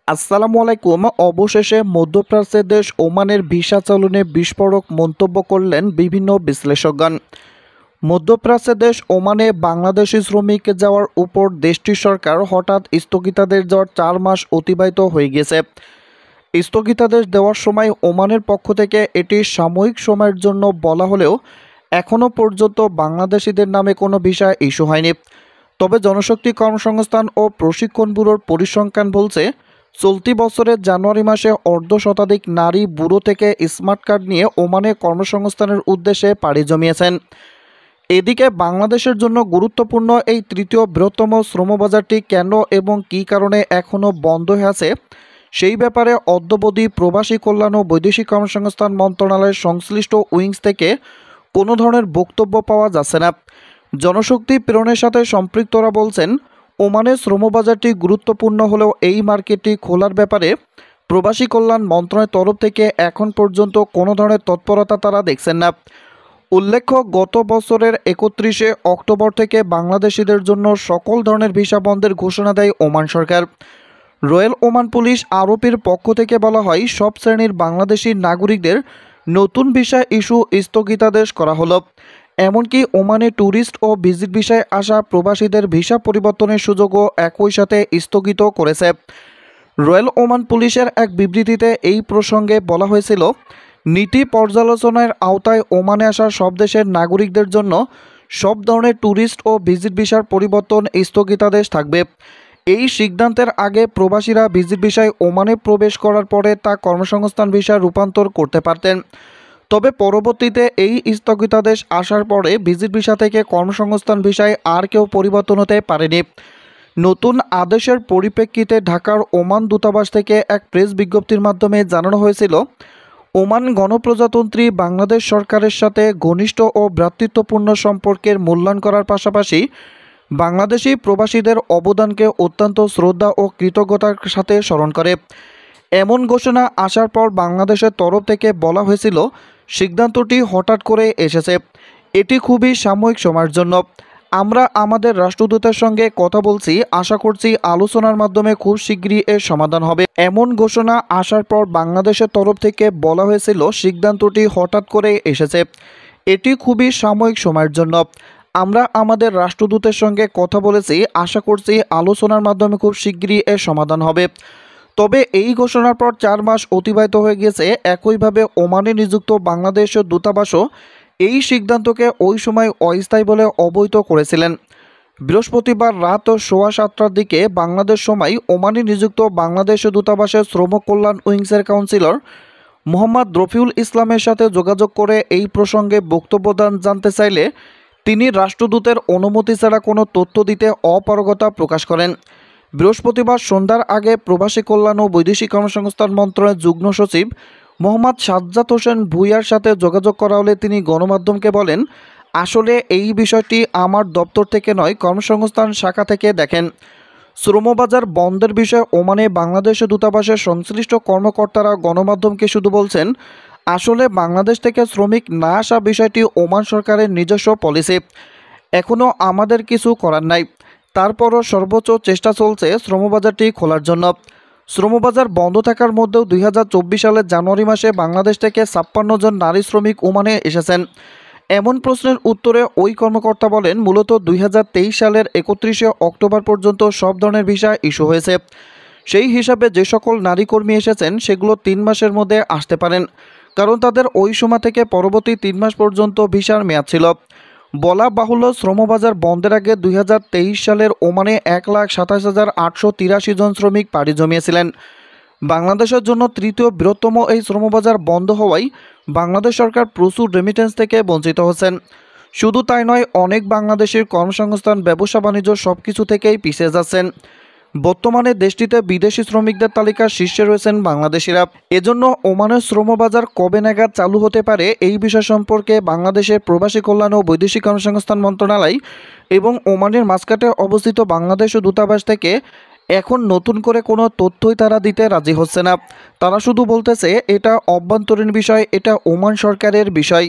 আসসালামু আলাইকুম। অবশেষে মধ্যপ্রাচ্যের দেশ ওমানের ভিসা চালনে বিস্ফোরক মন্তব্য করলেন বিভিন্ন বিশ্লেষকগণ। মধ্যপ্রাচ্যের দেশ ওমানে বাংলাদেশি শ্রমিক যাওয়ার উপর দেশটির সরকার হঠাৎ স্থগিতাদেশ দেওয়ার 4 মাস অতিবাহিত হয়ে গেছে। স্থগিতাদেশ দেওয়ার সময় ওমানের পক্ষ থেকে এটি সাময়িক সময়ের জন্য বলা হলেও এখনও পর্যন্ত বাংলাদেশিদের নামে কোনো ভিসা ইস্যু হয়নি। তবে জনশক্তি কর্মসংস্থান ও প্রশিক্ষণ ব্যুরোর পরিসংখ্যান বলছে, চলতি বছরের জানুয়ারি মাসে অর্ধশতাধিক নারী ব্যুরো থেকে স্মার্ট কার্ড নিয়ে ওমানে কর্মসংস্থানের উদ্দেশ্যে পাড়ি জমিয়েছেন। এদিকে বাংলাদেশের জন্য গুরুত্বপূর্ণ এই তৃতীয় বৃহত্তম শ্রমবাজারটি কেন এবং কী কারণে এখনও বন্ধ হয়ে আছে, সেই ব্যাপারে অদ্যাবধি প্রবাসী কল্যাণ ও বৈদেশিক কর্মসংস্থান মন্ত্রণালয়ের সংশ্লিষ্ট উইংস থেকে কোনো ধরনের বক্তব্য পাওয়া যাচ্ছে না। জনশক্তি প্রেরণের সাথে সম্পৃক্তরা বলছেন, ওমানের শ্রমবাজারটি গুরুত্বপূর্ণ হলেও এই মার্কেটটি খোলার ব্যাপারে প্রবাসী কল্যাণ মন্ত্রণালয়ের তরফ থেকে এখন পর্যন্ত কোনো ধরনের তৎপরতা তারা দেখছেন না। উল্লেখ্য, গত বছরের 31শে অক্টোবর থেকে বাংলাদেশিদের জন্য সকল ধরনের ভিসা বন্ধের ঘোষণা দেয় ওমান সরকার। রয়্যাল ওমান পুলিশ আরপির পক্ষ থেকে বলা হয়, সব শ্রেণীর বাংলাদেশি নাগরিকদের নতুন ভিসা ইস্যু স্থগিতাদেশ করা হলো। এমনকি ওমানে ট্যুরিস্ট ও ভিজিট ভিসায় আসা প্রবাসীদের ভিসা পরিবর্তনের সুযোগও একই সাথে স্থগিত করেছে। রয়্যাল ওমান পুলিশের এক বিবৃতিতে এই প্রসঙ্গে বলা হয়েছিল, নীতি পর্যালোচনার আওতায় ওমানে আসা সব দেশের নাগরিকদের জন্য সব ধরনের ট্যুরিস্ট ও ভিজিট ভিসার পরিবর্তন স্থগিতাদেশ থাকবে। এই সিদ্ধান্তের আগে প্রবাসীরা ভিজিট ভিসায় ওমানে প্রবেশ করার পরে তা কর্মসংস্থান ভিসা রূপান্তর করতে পারতেন। তবে পরবর্তীতে এই স্থগিতাদেশ আসার পরে ভিজিট ভিসা থেকে কর্মসংস্থান ভিসায় আর কেউ পরিবর্তন হতে পারেনি। নতুন আদেশের পরিপ্রেক্ষিতে ঢাকার ওমান দূতাবাস থেকে এক প্রেস বিজ্ঞপ্তির মাধ্যমে জানানো হয়েছিল, ওমান গণপ্রজাতন্ত্রী বাংলাদেশ সরকারের সাথে ঘনিষ্ঠ ও ভ্রাতৃত্বপূর্ণ সম্পর্কের মূল্যায়ন করার পাশাপাশি বাংলাদেশি প্রবাসীদের অবদানকে অত্যন্ত শ্রদ্ধা ও কৃতজ্ঞতার সাথে স্মরণ করে। এমন ঘোষণা আসার পর বাংলাদেশের তরফ থেকে বলা হয়েছিল, সিদ্ধান্তটি হঠাৎ করে এসেছে, এটি খুবই সাময়িক সময়ের জন্য। আমরা আমাদের রাষ্ট্রদূতের সঙ্গে কথা বলছি, আশা করছি আলোচনার মাধ্যমে খুব শীঘ্রই এর সমাধান হবে। এমন ঘোষণা আসার পর বাংলাদেশের তরফ থেকে বলা হয়েছিল, সিদ্ধান্তটি হঠাৎ করে এসেছে, এটি খুবই সাময়িক সময়ের জন্য। আমরা আমাদের রাষ্ট্রদূতের সঙ্গে কথা বলেছি, আশা করছি আলোচনার মাধ্যমে খুব শীঘ্রই এর সমাধান হবে। তবে এই ঘোষণার পর 4 মাস অতিবাহিত হয়ে গেছে। একইভাবে ওমানে নিযুক্ত বাংলাদেশের দূতাবাসও এই সিদ্ধান্তকে ওই সময় অস্থায়ী বলে অবহিত করেছিলেন। বৃহস্পতিবার রাত 7:15টার দিকে বাংলাদেশ সময় ওমানে নিযুক্ত বাংলাদেশের দূতাবাসের শ্রম কল্যাণ উইংসের কাউন্সিলর মোহাম্মদ রফিউল ইসলামের সাথে যোগাযোগ করে এই প্রসঙ্গে বক্তব্য দেন। জানতে চাইলে তিনি রাষ্ট্রদূতের অনুমতি ছাড়া কোনো তথ্য দিতে অপারগতা প্রকাশ করেন। বৃহস্পতিবার সন্ধ্যার আগে প্রবাসী কল্যাণ ও বৈদেশিক কর্মসংস্থান মন্ত্রণালয়ের যুগ্ম সচিব মোহাম্মদ সাজ্জাদ হোসেন ভূঁইয়ার সাথে যোগাযোগ করা হলে তিনি গণমাধ্যমকে বলেন, আসলে এই বিষয়টি আমার দপ্তর থেকে নয়, কর্মসংস্থান শাখা থেকে দেখেন। শ্রমবাজার বন্ধের বিষয়ে ওমানে বাংলাদেশের দূতাবাসের সংশ্লিষ্ট কর্মকর্তারা গণমাধ্যমকে শুধু বলছেন, আসলে বাংলাদেশ থেকে শ্রমিক না আসা বিষয়টি ওমান সরকারের নিজস্ব পলিসি, এখনও আমাদের কিছু করার নাই। তারপরও সর্বোচ্চ চেষ্টা চলছে শ্রমবাজারটি খোলার জন্য। শ্রমবাজার বন্ধ থাকার মধ্যেও 2024 সালের জানুয়ারি মাসে বাংলাদেশ থেকে 56 জন নারী শ্রমিক ওমানে এসেছেন। এমন প্রশ্নের উত্তরে ওই কর্মকর্তা বলেন, মূলত 2023 সালের 31শে অক্টোবর পর্যন্ত সব ধরনের ভিসা ইস্যু হয়েছে। সেই হিসাবে যে সকল নারী কর্মী এসেছেন সেগুলো 3 মাসের মধ্যে আসতে পারেন, কারণ তাদের ওই সময় থেকে পরবর্তী 3 মাস পর্যন্ত ভিসার মেয়াদ ছিল। বলা বাহুল্য, শ্রমবাজার বন্ধের আগে 2023 সালের ওমানে 1,27,883 জন শ্রমিক পাড়ি জমিয়েছিলেন। বাংলাদেশের জন্য তৃতীয় বৃহত্তম এই শ্রমবাজার বন্ধ হওয়ায় বাংলাদেশ সরকার প্রচুর রেমিটেন্স থেকে বঞ্চিত হচ্ছেন। শুধু তাই নয়, অনেক বাংলাদেশের কর্মসংস্থান, ব্যবসা বাণিজ্য সব কিছু থেকেই পিছিয়ে যাচ্ছেন। বর্তমানে দেশটিতে বিদেশি শ্রমিকদের তালিকার শীর্ষে রয়েছেন বাংলাদেশিরা। এজন্য ওমানের শ্রমবাজার কবে নাগাদ চালু হতে পারে এই বিষয় সম্পর্কে বাংলাদেশের প্রবাসী কল্যাণ ও বৈদেশিক কর্মসংস্থান মন্ত্রণালয় এবং ওমানের মাস্কাটে অবস্থিত বাংলাদেশ দূতাবাস থেকে এখন নতুন করে কোনো তথ্যই তারা দিতে রাজি হচ্ছে না। তারা শুধু বলতেছে এটা অভ্যন্তরীণ বিষয়, এটা ওমান সরকারের বিষয়।